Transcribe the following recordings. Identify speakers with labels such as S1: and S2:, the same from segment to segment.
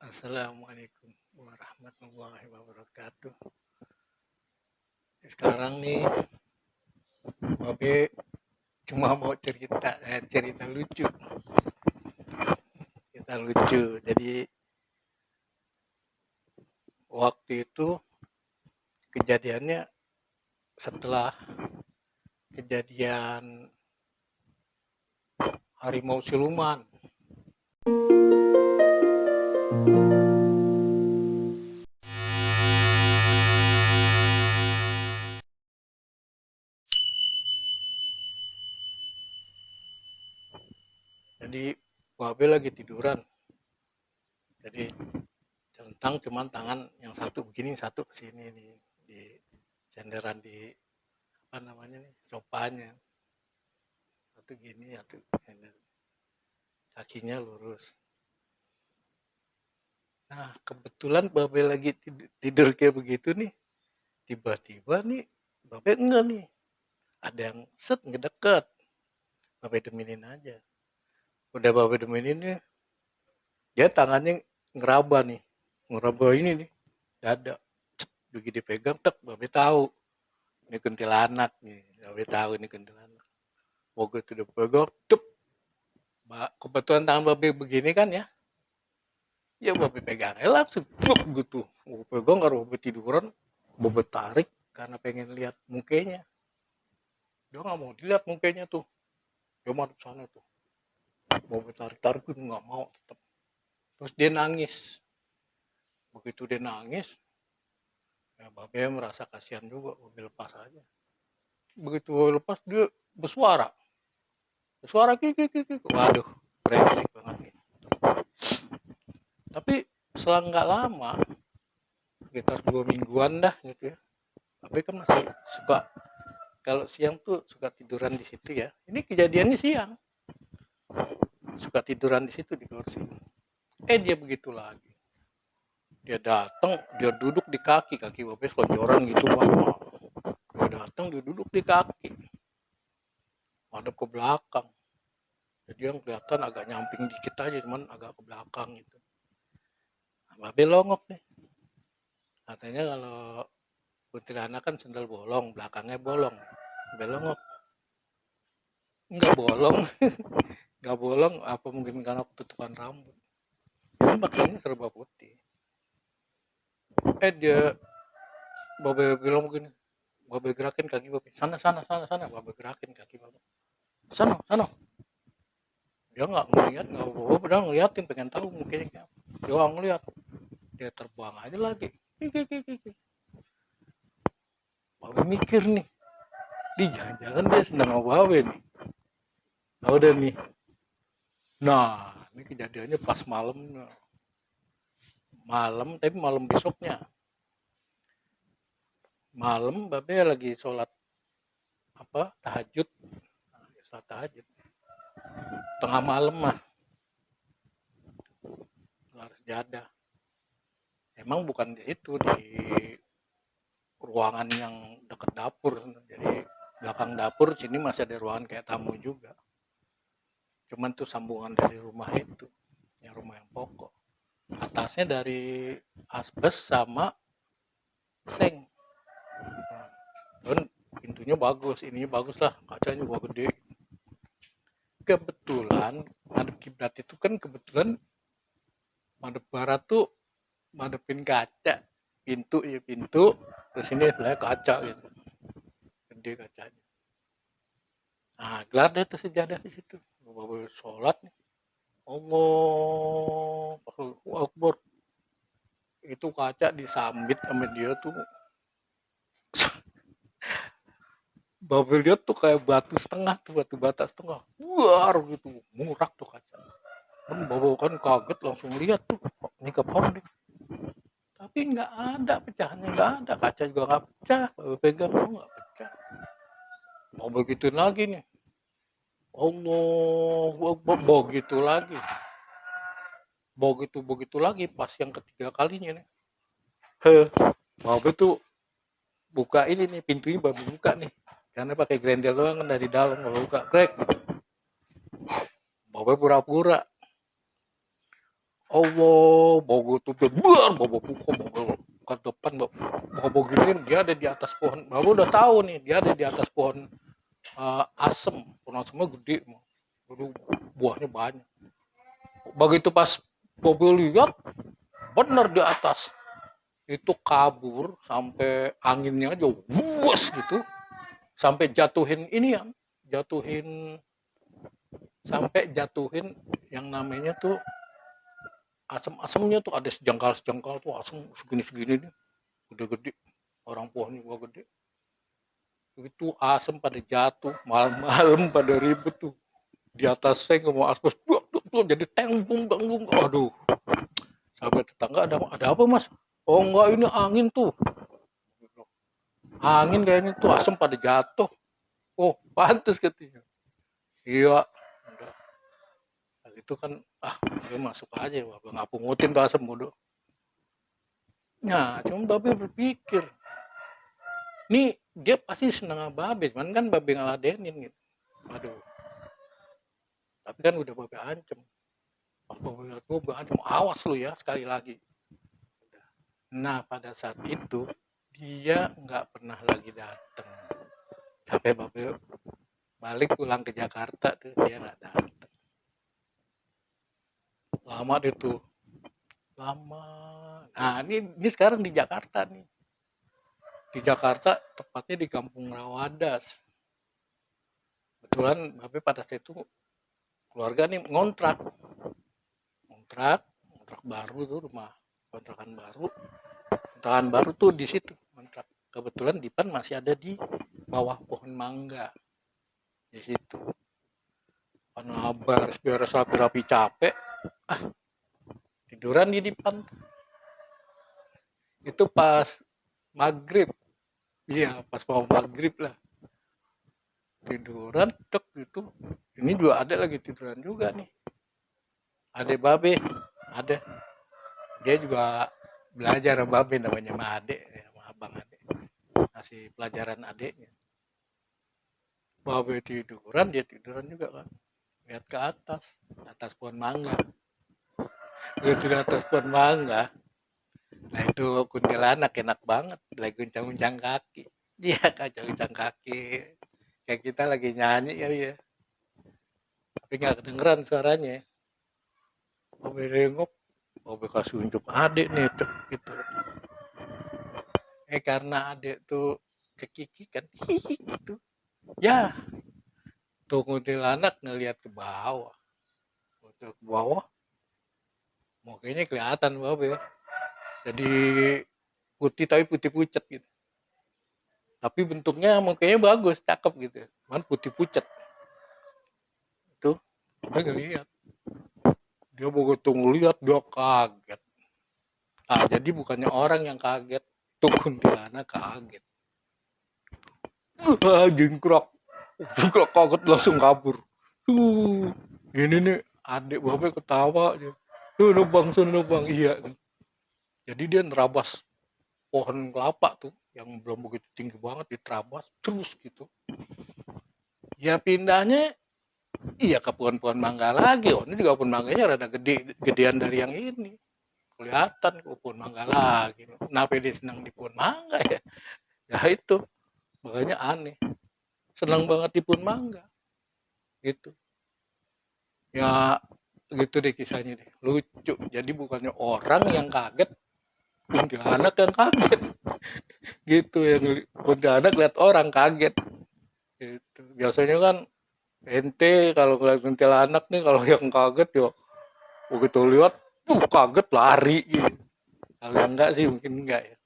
S1: Assalamualaikum warahmatullahi wabarakatuh. Sekarang nih, Babe cuma mau cerita lucu, cerita lucu. Jadi waktu itu kejadiannya setelah kejadian harimau siluman. Jadi Babe lagi tiduran. Jadi centang cuman tangan yang satu begini, satu kesini nih di senderan di apa namanya nih sopanya. Satu gini, satu kakinya lurus. Nah, kebetulan Babe lagi tidur kayak begitu nih, tiba-tiba nih Babe enggak nih, ada yang set ngedeket. Babe deminin aja. Udah Babe deminin nih, dia tangannya ngeraba nih, ngeraba ini nih, dada. Cep, begitu dipegang, tek, Babe tahu. Ini kuntilanak nih, Babe tahu ini kuntilanak. Begitu dipegang, cep, kebetulan tangan Babe begini kan ya, ya Babe pegang langsung, cep, gitu. Babe pegang kalau Babe tiduran, Babe tarik karena pengen lihat mukanya. Dia nggak mau dilihat mukanya tuh, dia madep sana tuh, mau tarik-tarik pun nggak mau tetap. Terus dia nangis. Begitu dia nangis, ya Babe merasa kasihan juga, Babe lepas aja. Begitu lepas dia bersuara, bersuara kiki kiki, waduh, brengsek banget nih. Tapi selang nggak lama, sekitar 2 mingguan dah gitu ya, Babe kan masih suka kalau siang tuh suka tiduran di situ ya. Ini kejadiannya siang, suka tiduran di situ di kursi. Dia begitu lagi. Dia datang, dia duduk di kaki, kaki Babe selonjoran gitu mah. Dia datang, dia duduk di kaki, madep ke belakang. Jadi yang kelihatan agak nyamping dikit aja, cuman agak ke belakang gitu. Nah, Babe longok nih. Katanya kalau kuntilanak kan sendal bolong, belakangnya bolong. Babe longok. Enggak bolong, enggak bolong, apa mungkin karena tutupan rambut. Dia pakainya serba putih. Dia Babe bilang begini, Babe gerakin kaki Babe, sana sana sana sana, Babe gerakin kaki Babe, sana sana. Dia nggak ngeliat, nggak bawa, padahal ngeliatin, pengen tahu mukanya kayak apa. Dia nggak ngeliat, dia terbang aja lagi. Babe mikir nih, jangan-jangan dia senang sama Babe nih. Nah udah nih, nah ini kejadiannya pas malam, malam tapi malam besoknya. Malam Babe lagi sholat apa tahajud, sholat tahajud tengah malam mah, sholat sejadah. Emang bukan di situ, di ruangan yang dekat dapur, jadi belakang dapur sini masih ada ruangan kayak tamu juga, cuman tuh sambungan dari rumah itu, yang rumah yang pokok, atasnya dari asbes sama seng. Nah, dan pintunya bagus, ininya bagus lah, kacanya juga gede. Kebetulan madep kiblat itu kan kebetulan madep barat tuh madepin kaca, pintu ya pintu, terus ini sebenarnya kaca gitu, gede kacanya. Nah, gelar deh tuh sejadah di situ. Bawa sholat nih. Allah, Akbar. Itu kaca disambit sama dia tuh. Babel dia tuh kayak batu setengah tuh, batu bata setengah. Luar gitu, murak tuh kaca. Kan bawa kan kaget langsung lihat tuh, ini kapan deh. Tapi nggak ada pecahannya, nggak ada, kaca juga nggak pecah, bawa pegang tuh nggak pecah. Mau begitu lagi nih, Allah, begitu lagi, begitu lagi pas yang ketiga kalinya nih. Babe tuh buka ini nih, pintunya babe buka nih, karena pakai grendel doang kan dari dalam, babe buka krek gitu. Babe pura-pura, Allah, bawa tuh bebar, bawa pukul, bawa ke depan, bawa giniin, dia ada di atas pohon. Bapak udah tahu nih, dia ada di atas pohon asem. Pohon asemnya gede, aduh, buahnya banyak. Begitu pas Bobo lihat, bener di atas. Itu kabur sampai anginnya aja, wuas gitu. Sampai jatuhin ini ya, jatuhin sampai jatuhin yang namanya tuh asem-asemnya tuh ada sejengkal-sejengkal tuh asem segini-segini nih, gede-gede, orang pohonnya juga gede. Itu asem pada jatuh, malam-malam pada ribut tuh di atas seng mau aspal, jadi tembung, aduh, sampai tetangga ada apa mas? Oh enggak, ini angin tuh, angin kayaknya tuh asem pada jatuh. Oh pantas katanya. Iya, itu kan dia masuk aja, bapak nggak pungutin tuh asem bodoh. Nah, cuma babe berpikir, nih dia pasti seneng sama babe, cuman kan babe ngeladenin gitu. Aduh, tapi kan udah babe ancam. Pas babe lihat babe ancam, awas lu ya sekali lagi. Nah pada saat itu dia nggak pernah lagi datang. Sampai babe balik pulang ke Jakarta tuh dia nggak datang. Lama deh tuh, lama. Nah ini sekarang di Jakarta nih. Di Jakarta, tepatnya di Kampung Rawadas. Kebetulan babe pada saat itu keluarga nih ngontrak, ngontrak baru tuh, rumah kontrakan baru tuh di situ ngontrak. Kebetulan Dipan masih ada di bawah pohon mangga di situ. Karena beres rapi-rapi capek, tiduran di Dipan. Itu pas maghrib, iya pas mau maghrib lah. Tiduran, tek gitu. Ini juga ada lagi tiduran juga nih. Ade babe, ada. Dia juga belajar sama babe, namanya sama adek, sama abang adek. Kasih pelajaran adeknya. Babe tiduran, dia tiduran juga kan. Lihat ke atas pohon mangga. Lihat di atas pohon mangga. Nah itu kuntilanak enak banget, lagi guncang-guncang kaki. Iya, guncang-guncang kaki. Kayak kita lagi nyanyi ya, ya. Tapi nggak kedengeran suaranya. Babe nengok, babe kasih unjuk adik nih, gitu. Karena adik tuh cekiki kan, gitu. Ya, tuh kuntilanak ngelihat ke bawah. Ke bawah, mukanya kelihatan babe. Jadi putih tapi putih pucat gitu. Tapi bentuknya mukanya bagus, cakep gitu. Cuman putih pucat. Itu dia ngelihat. Dia begitu ngelihat dia kaget. Ah, jadi bukannya orang yang kaget, tuh kuntilanak kaget. Jingkrak. Jingkrak kaget langsung kabur. Ini nih adik bapak ketawa dia. Nebang. Iya. Jadi dia nerabas pohon kelapa tuh yang belum begitu tinggi banget, diterabas terus gitu. Ya pindahnya iya ke pohon-pohon mangga lagi. Oh, ini juga pohon mangganya rada gedean dari yang ini. Kelihatan ke pohon mangga lagi. Kenapa dia senang di pohon mangga ya? Ya itu. Makanya aneh. Senang banget di pohon mangga. Gitu. Ya gitu deh kisahnya deh. Lucu. Jadi bukannya orang yang kaget, kuntilanak yang kaget. Gitu, yang kuntilanak lihat orang kaget. Gitu. Biasanya kan ente kalau ngeliat kuntilanak nih, kalau yang kaget ya begitu lihat kaget lari gitu. Kalau enggak sih mungkin enggak ya.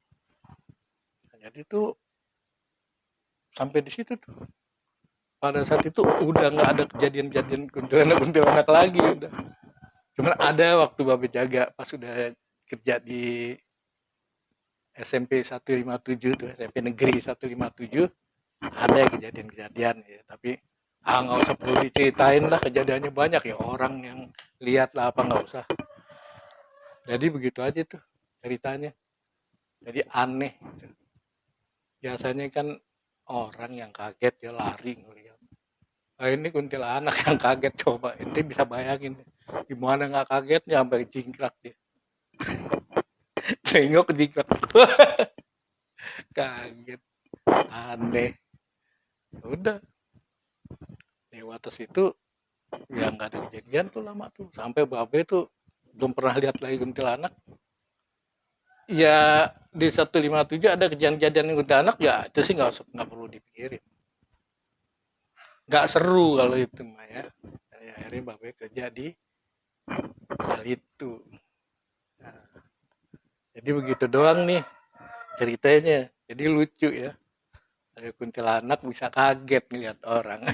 S1: Nah, jadi tuh sampai di situ tuh. Pada saat itu udah nggak ada kejadian-kejadian kuntilanak lagi udah. Cuman ada waktu babe jaga pas udah kerja di SMP 157 tuh, SMP Negeri 157, ada kejadian-kejadian ya, tapi nggak usah perlu diceritain lah, kejadiannya banyak ya, orang yang lihat lah apa nggak usah. Jadi begitu aja tuh ceritanya. Jadi aneh gitu. Biasanya kan orang yang kaget ya lari ngeliat. Nah, ini kuntilanak yang kaget, coba ente bisa bayangin Gimana nggak kagetnya sampai jingkrak dia. Tengok jingkrak. Kaget. Aneh. Udah. Lewat atas itu ya nggak ada kejadian tuh lama tuh. Sampai babe tuh belum pernah lihat lagi kuntilanak. Ya di 157 ada kejadian-kejadian kuntilanak ya itu sih nggak perlu dipikirin. Nggak seru kalau itu mah ya. Akhirnya babe kerja di Salitu. Nah, jadi begitu doang nih ceritanya. Jadi lucu ya. Ada kuntilanak bisa kaget ngeliat orang.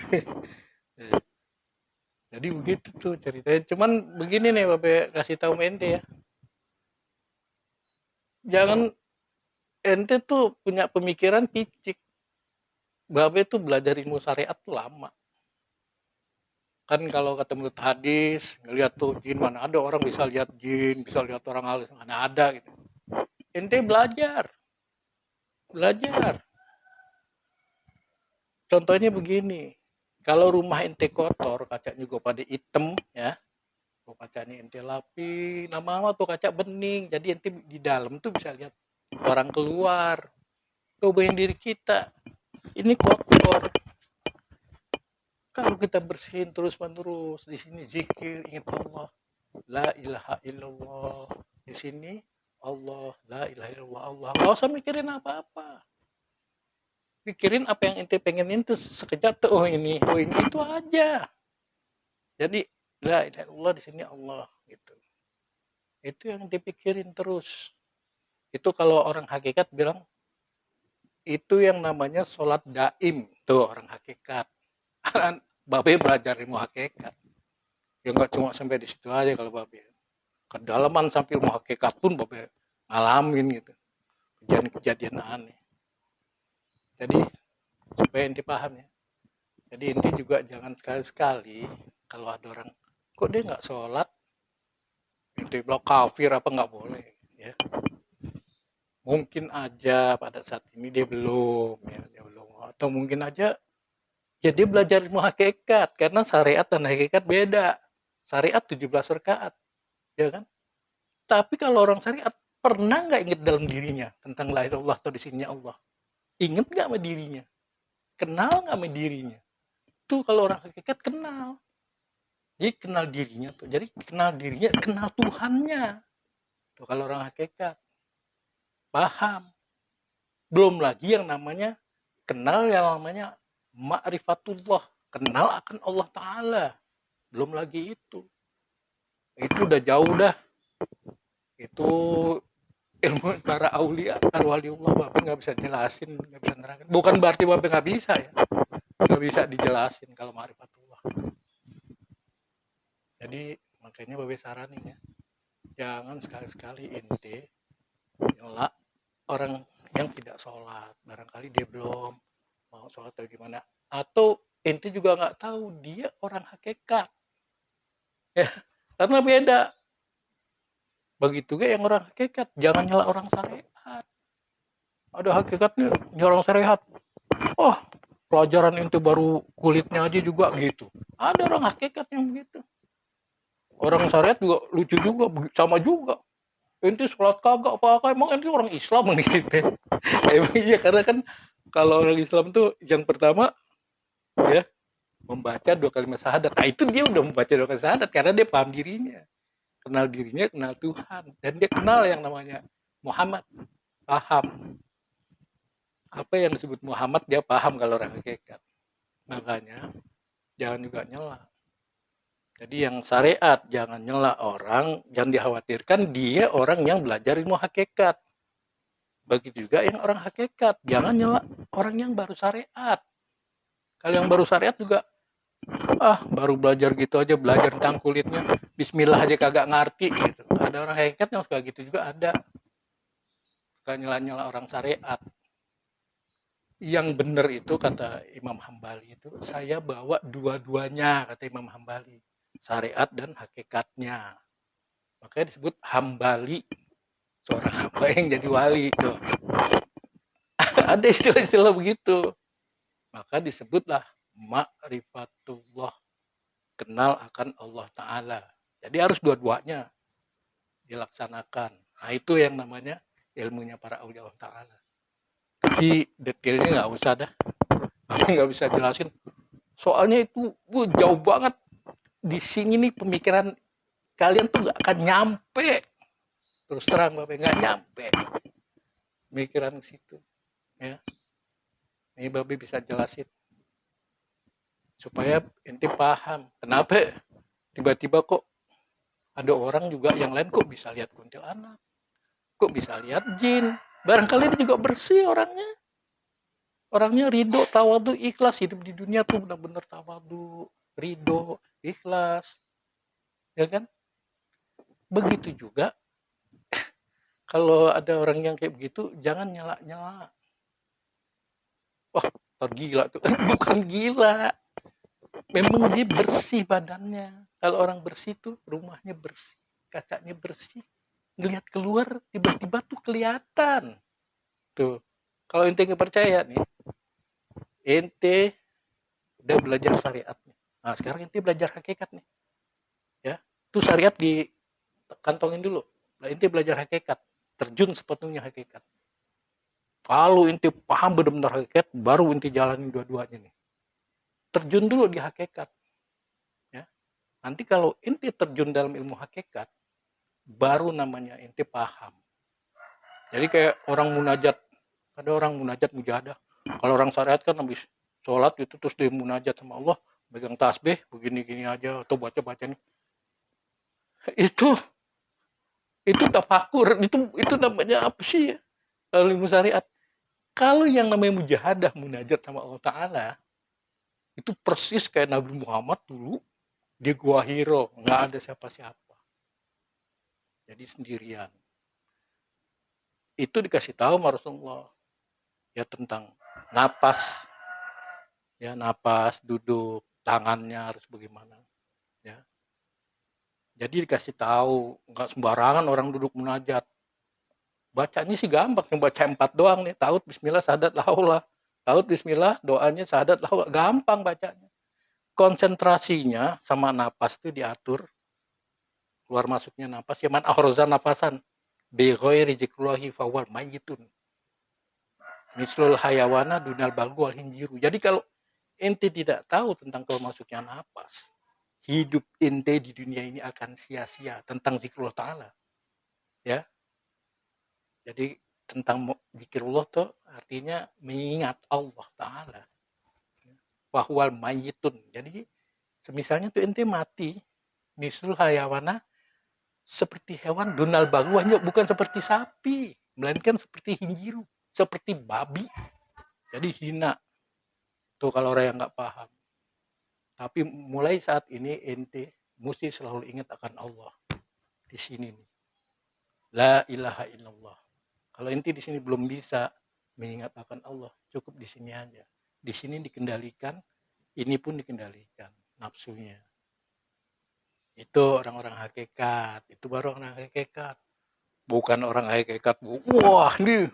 S1: Jadi begitu tuh ceritanya. Cuman begini nih Bapak kasih tahu ente ya. Jangan ente tuh punya pemikiran picik. Bapak tuh belajar ilmu syariat tuh lama. Kan kalau ketemu hadis, ngeliat tuh jin, mana ada orang bisa lihat jin, bisa lihat orang halus, mana ada gitu. Ente belajar. Belajar. Contohnya begini. Kalau rumah ente kotor, kaca juga pada hitam ya. Tuh kacanya ente lapi, lama-lama tuh kaca bening. Jadi ente di dalam tuh bisa lihat orang keluar. Cobain diri kita. Ini kotor. Kalau kita bersihin terus-menerus, di sini zikir, ingat Allah. La ilaha illallah. Di sini Allah, la ilaha illallah Allah. Gak usah mikirin apa-apa. Pikirin apa yang ente pengenin tuh sekejap tuh, oh ini itu aja. Jadi la ilaha illallah di sini Allah gitu. Itu yang dipikirin terus. Itu kalau orang hakikat bilang itu yang namanya sholat daim tuh orang hakikat. Babe belajar ilmu hakikat. Ya nggak cuma sampai di situ aja kalau babe. Kedalaman sampai ilmu hakikat pun babe ngalamin gitu. Kejadian-kejadian aneh. Jadi supaya inti paham ya. Jadi inti juga jangan sekali-sekali kalau ada orang kok dia nggak sholat, inti bilang kafir apa nggak boleh ya. Mungkin aja pada saat ini dia belum ya, dia belum, atau mungkin aja ya dia belajar ilmu hakikat karena syariat dan hakikat beda. Syariat 17 rakaat, ya kan? Tapi kalau orang syariat pernah nggak ingat dalam dirinya tentang la ilaha illallah atau di sini Allah? Ingat nggak sama dirinya? Kenal nggak sama dirinya? Tuh kalau orang hakikat kenal. Jadi kenal dirinya tuh. Jadi kenal dirinya, kenal Tuhannya. Tuh kalau orang hakikat paham. Belum lagi yang namanya kenal yang namanya ma'rifatullah, kenal akan Allah Ta'ala. Belum lagi itu udah jauh dah. Itu ilmu para aulia, para waliullah, Bapak nggak bisa jelasin, nggak bisa nerangin. Bukan berarti Bapak nggak bisa ya, nggak bisa dijelasin kalau ma'rifatullah. Jadi makanya Bapak saranin ya, jangan sekali-sekali ente nyolak orang yang tidak sholat, barangkali dia belum mau sholat atau gimana, atau ente juga nggak tahu dia orang hakikat ya, karena beda. Begitu juga yang orang hakikat, jangan nyala orang syariat. Ada hakikatnya orang syariat, oh pelajaran ente baru kulitnya aja juga gitu. Ada orang hakikat yang begitu. Orang syariat juga lucu juga, sama juga. Ente sholat kagak apa-apa, emang ente orang Islam gitu. Emang iya, karena kan kalau orang Islam tuh yang pertama ya membaca 2 kalimat syahadat. Nah itu dia udah membaca 2 kalimat syahadat karena dia paham dirinya, kenal dirinya, kenal Tuhan, dan dia kenal yang namanya Muhammad, paham apa yang disebut Muhammad, dia paham kalau orang hakikat. Makanya jangan juga nyela. Jadi yang syariat jangan nyela orang, jangan dikhawatirkan dia orang yang belajar ilmu hakikat. Begitu juga yang orang hakikat, jangan nyela orang yang baru syariat. Kalau yang baru syariat juga baru belajar gitu aja, belajar tentang kulitnya, bismillah aja kagak ngerti gitu. Ada orang hakikat yang suka gitu juga ada. Suka nyela-nyela orang syariat. Yang benar itu kata Imam Hambali itu, saya bawa dua-duanya kata Imam Hambali, syariat dan hakikatnya. Makanya disebut Hambali, seorang hamba yang jadi wali itu. Ada istilah-istilah begitu. Maka disebutlah ma'rifatullah, kenal akan Allah Ta'ala. Jadi harus dua-duanya dilaksanakan. Nah itu yang namanya ilmunya para aulia Allah Ta'ala. Tapi detailnya nggak usah dah. Tapi nggak bisa jelasin. Soalnya itu jauh banget. Di sini nih pemikiran kalian tuh nggak akan nyampe. Terus terang Bapak nggak nyampe pemikiran ke situ. Ya. Ini Bapak bisa jelasin. Supaya ente paham. Kenapa tiba-tiba kok ada orang juga yang lain kok bisa lihat kuntilanak. Kok bisa lihat jin. Barangkali dia juga bersih orangnya. Orangnya ridho, tawadu, ikhlas. Hidup di dunia tuh benar-benar tawadu, ridho, ikhlas. Ya kan? Begitu juga kalau ada orang yang kayak begitu, jangan nyala-nyala. Wah, tergila tuh. Bukan gila. Memang dia bersih badannya. Kalau orang bersih tuh rumahnya bersih, kacanya bersih. Ngelihat keluar tiba-tiba tuh kelihatan. Tuh. Kalau ente nggak percaya nih, ente udah belajar syariatnya. Nah, sekarang ente belajar hakikat nih. Ya. Tuh syariat dikantongin dulu. Nah, ente belajar hakikat. Terjun sepenuhnya hakikat. Kalau ente paham benar-benar hakikat, baru ente jalanin dua-duanya nih. Terjun dulu di hakikat. Ya. Nanti kalau ente terjun dalam ilmu hakikat, baru namanya ente paham. Jadi kayak orang munajat. Ada orang munajat mujahadah. Kalau orang syariat kan habis sholat itu terus dia munajat sama Allah, megang tasbih begini-gini aja atau baca-baca nih. Itu tafakur, itu namanya apa sih ya? Kalau ilmu syariat. Kalau yang namanya mujahadah munajat sama Allah Ta'ala, itu persis kayak Nabi Muhammad dulu di Gua Hiro, nggak ada siapa-siapa. Jadi sendirian. Itu dikasih tahu sama Rasulullah ya tentang napas, ya napas, duduk, tangannya harus bagaimana, ya. Jadi dikasih tahu, nggak sembarangan orang duduk munajat. Bacanya sih gampang, yang baca 4 doang nih, taut bismillah sahadat laulah. Taut bismillah, doanya sahadat laulah, gampang bacanya. Konsentrasinya sama napas itu diatur, keluar masuknya napas, ya man ahroza nafasan bi ghairi zikrullahi fawal mayyitun. Mislul hayawana dunal bagu wal hinjiru. Jadi kalau ente tidak tahu tentang keluar masuknya napas, hidup ente di dunia ini akan sia-sia tentang zikrullah ta'ala. Ya. Jadi tentang zikrullah tuh artinya mengingat Allah ta'ala. Wahwal mayyitun. Jadi semisalnya tuh ente mati, mislul hayawana seperti hewan dunal baguanya, bukan seperti sapi, melainkan seperti hinjiru, seperti babi. Jadi hina. Tuh kalau orang yang nggak paham. Tapi mulai saat ini ente mesti selalu ingat akan Allah. Di sini nih. La ilaha illallah. Kalau ente di sini belum bisa mengingat akan Allah, cukup di sini aja. Di sini dikendalikan, ini pun dikendalikan nafsunya. Itu orang-orang hakikat. Itu baru orang hakikat. Bukan orang hakikat. Wah, nih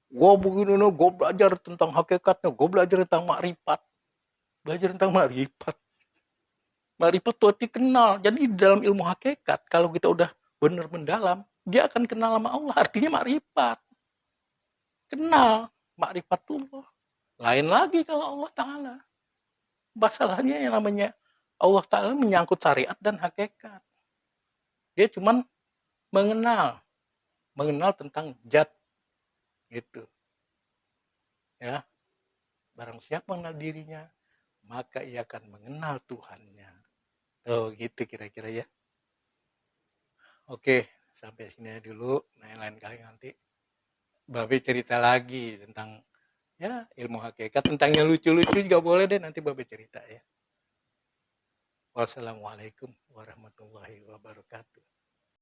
S1: gue begini nih, gue belajar tentang hakikatnya, gue belajar tentang makrifat. Belajar tentang makrifat. Makrifat itu arti kenal. Jadi dalam ilmu hakikat, kalau kita udah benar mendalam, dia akan kenal sama Allah. Artinya makrifat. Kenal makrifatullah. Lain lagi kalau Allah Ta'ala. Masalahnya yang namanya Allah Ta'ala menyangkut syariat dan hakikat. Dia cuman mengenal tentang zat gitu. Ya. Barang siapa mengenal dirinya, maka ia akan mengenal Tuhannya. Tuh gitu kira-kira ya. Oke, sampai sini dulu. Nah, lain kali nanti Babe cerita lagi tentang ya ilmu hakikat, tentang yang lucu-lucu juga boleh deh, nanti Babe cerita ya. Wassalamualaikum warahmatullahi wabarakatuh.